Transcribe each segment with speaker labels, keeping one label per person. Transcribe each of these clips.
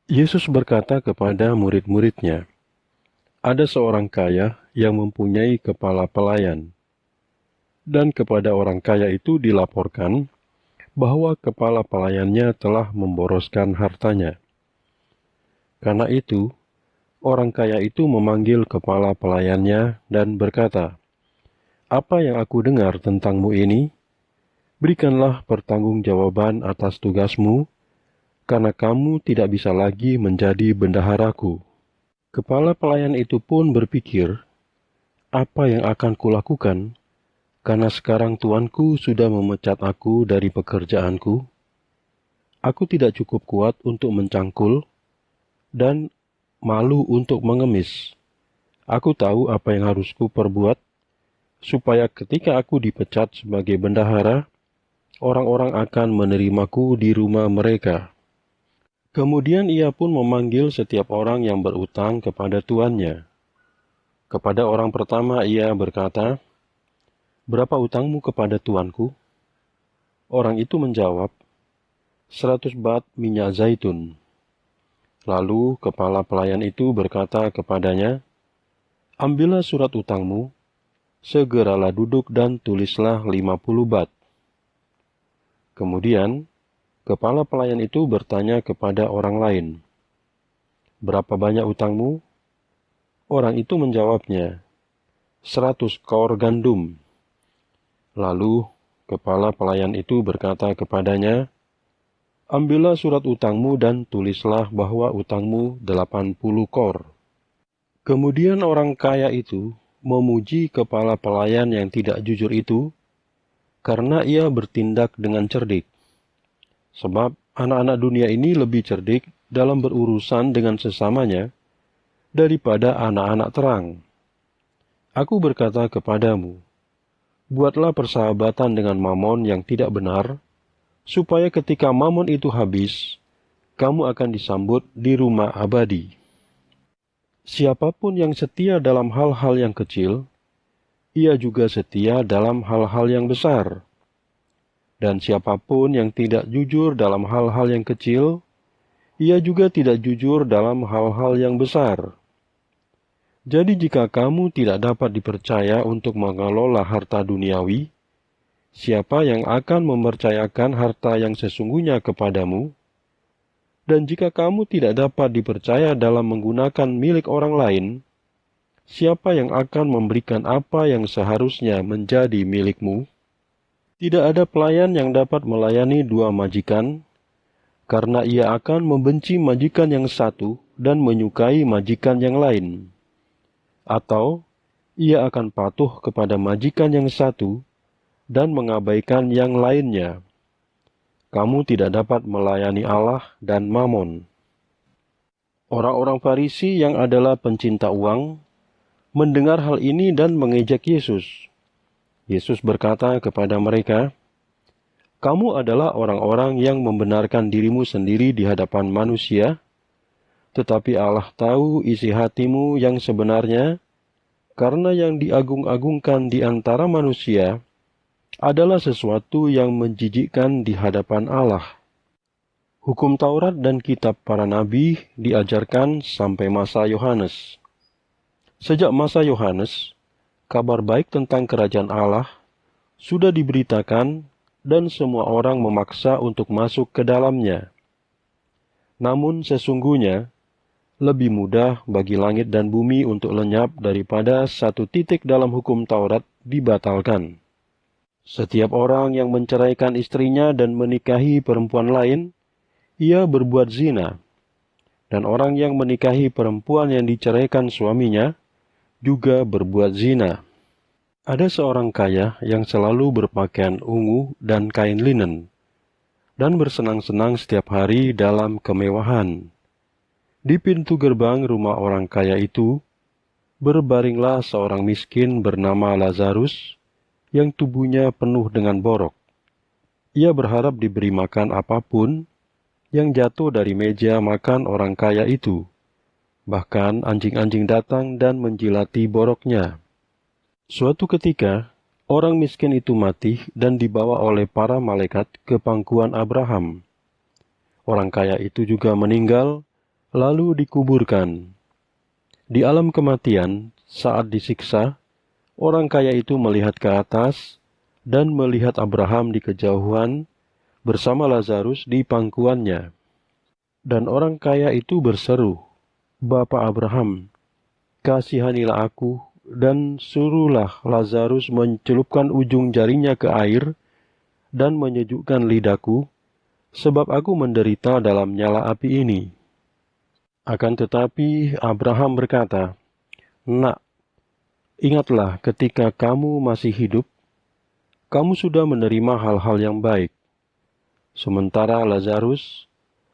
Speaker 1: Yesus berkata kepada murid-muridnya, "Ada seorang kaya yang mempunyai kepala pelayan, dan kepada orang kaya itu dilaporkan bahwa kepala pelayannya telah memboroskan hartanya. Karena itu, orang kaya itu memanggil kepala pelayannya dan berkata, 'Apa yang aku dengar tentangmu ini? Berikanlah pertanggungjawaban atas tugasmu, karena kamu tidak bisa lagi menjadi bendaharaku.' Kepala pelayan itu pun berpikir, 'Apa yang akan kulakukan? Karena sekarang tuanku sudah memecat aku dari pekerjaanku. Aku tidak cukup kuat untuk mencangkul dan malu untuk mengemis. Aku tahu apa yang harus kuperbuat, supaya ketika aku dipecat sebagai bendahara, orang-orang akan menerimaku di rumah mereka.' Kemudian ia pun memanggil setiap orang yang berutang kepada tuannya. Kepada orang pertama ia berkata, 'Berapa utangmu kepada tuanku?' Orang itu menjawab, 100 bat minyak zaitun. Lalu kepala pelayan itu berkata kepadanya, 'Ambillah surat utangmu, segeralah duduk dan tulislah 50 bat.' Kemudian, kepala pelayan itu bertanya kepada orang lain, 'Berapa banyak utangmu?' Orang itu menjawabnya, 100 kor gandum. Lalu, kepala pelayan itu berkata kepadanya, 'Ambillah surat utangmu dan tulislah bahwa utangmu 80 kor.' Kemudian orang kaya itu memuji kepala pelayan yang tidak jujur itu, karena ia bertindak dengan cerdik. Sebab anak-anak dunia ini lebih cerdik dalam berurusan dengan sesamanya daripada anak-anak terang. Aku berkata kepadamu, buatlah persahabatan dengan Mamon yang tidak benar, supaya ketika Mamon itu habis, kamu akan disambut di rumah abadi. Siapapun yang setia dalam hal-hal yang kecil, ia juga setia dalam hal-hal yang besar. Dan siapapun yang tidak jujur dalam hal-hal yang kecil, ia juga tidak jujur dalam hal-hal yang besar. Jadi jika kamu tidak dapat dipercaya untuk mengelola harta duniawi, siapa yang akan mempercayakan harta yang sesungguhnya kepadamu? Dan jika kamu tidak dapat dipercaya dalam menggunakan milik orang lain, siapa yang akan memberikan apa yang seharusnya menjadi milikmu? Tidak ada pelayan yang dapat melayani dua majikan, karena ia akan membenci majikan yang satu dan menyukai majikan yang lain. Atau ia akan patuh kepada majikan yang satu dan mengabaikan yang lainnya. Kamu tidak dapat melayani Allah dan Mamon." Orang-orang Farisi yang adalah pencinta uang mendengar hal ini dan mengejek Yesus. Yesus berkata kepada mereka, "Kamu adalah orang-orang yang membenarkan dirimu sendiri di hadapan manusia, tetapi Allah tahu isi hatimu yang sebenarnya, karena yang diagung-agungkan di antara manusia adalah sesuatu yang menjijikkan di hadapan Allah." Hukum Taurat dan kitab para nabi diajarkan sampai masa Yohanes. Sejak masa Yohanes, kabar baik tentang kerajaan Allah sudah diberitakan dan semua orang memaksa untuk masuk ke dalamnya. Namun sesungguhnya, lebih mudah bagi langit dan bumi untuk lenyap daripada satu titik dalam hukum Taurat dibatalkan. Setiap orang yang menceraikan istrinya dan menikahi perempuan lain, ia berbuat zina. Dan orang yang menikahi perempuan yang diceraikan suaminya juga berbuat zina. Ada seorang kaya yang selalu berpakaian ungu dan kain linen, dan bersenang-senang setiap hari dalam kemewahan. Di pintu gerbang rumah orang kaya itu, berbaringlah seorang miskin bernama Lazarus, yang tubuhnya penuh dengan borok. Ia berharap diberi makan apapun yang jatuh dari meja makan orang kaya itu. Bahkan anjing-anjing datang dan menjilati boroknya. Suatu ketika, orang miskin itu mati dan dibawa oleh para malaikat ke pangkuan Abraham. Orang kaya itu juga meninggal lalu dikuburkan. Di alam kematian, saat disiksa, orang kaya itu melihat ke atas dan melihat Abraham di kejauhan bersama Lazarus di pangkuannya. Dan orang kaya itu berseru, "Bapa Abraham, kasihanilah aku dan suruhlah Lazarus mencelupkan ujung jarinya ke air dan menyejukkan lidahku, sebab aku menderita dalam nyala api ini." Akan tetapi Abraham berkata, "Nak, ingatlah ketika kamu masih hidup, kamu sudah menerima hal-hal yang baik, sementara Lazarus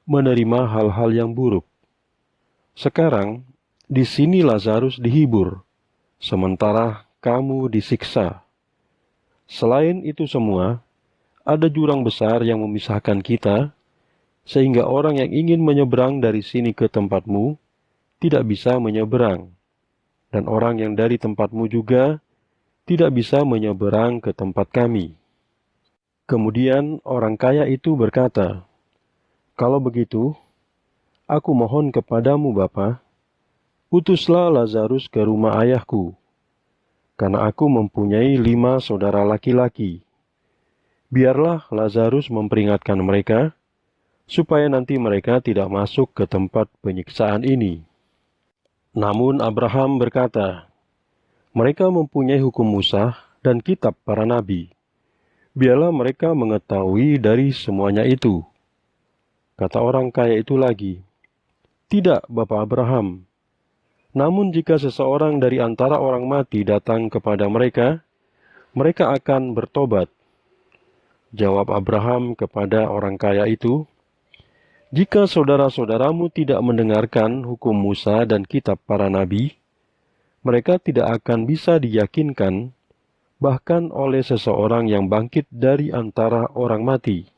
Speaker 1: menerima hal-hal yang buruk. Sekarang, di sini Lazarus dihibur, sementara kamu disiksa. Selain itu semua, ada jurang besar yang memisahkan kita, sehingga orang yang ingin menyeberang dari sini ke tempatmu tidak bisa menyeberang, dan orang yang dari tempatmu juga tidak bisa menyeberang ke tempat kami." Kemudian orang kaya itu berkata, "Kalau begitu, aku mohon kepadamu Bapa, utuslah Lazarus ke rumah ayahku, karena aku mempunyai 5 saudara laki-laki. Biarlah Lazarus memperingatkan mereka, supaya nanti mereka tidak masuk ke tempat penyiksaan ini." Namun Abraham berkata, "Mereka mempunyai hukum Musa dan kitab para nabi. Biarlah mereka mengetahui dari semuanya itu." Kata orang kaya itu lagi, "Tidak, Bapak Abraham. Namun jika seseorang dari antara orang mati datang kepada mereka, mereka akan bertobat." Jawab Abraham kepada orang kaya itu, "Jika saudara-saudaramu tidak mendengarkan hukum Musa dan kitab para nabi, mereka tidak akan bisa diyakinkan bahkan oleh seseorang yang bangkit dari antara orang mati."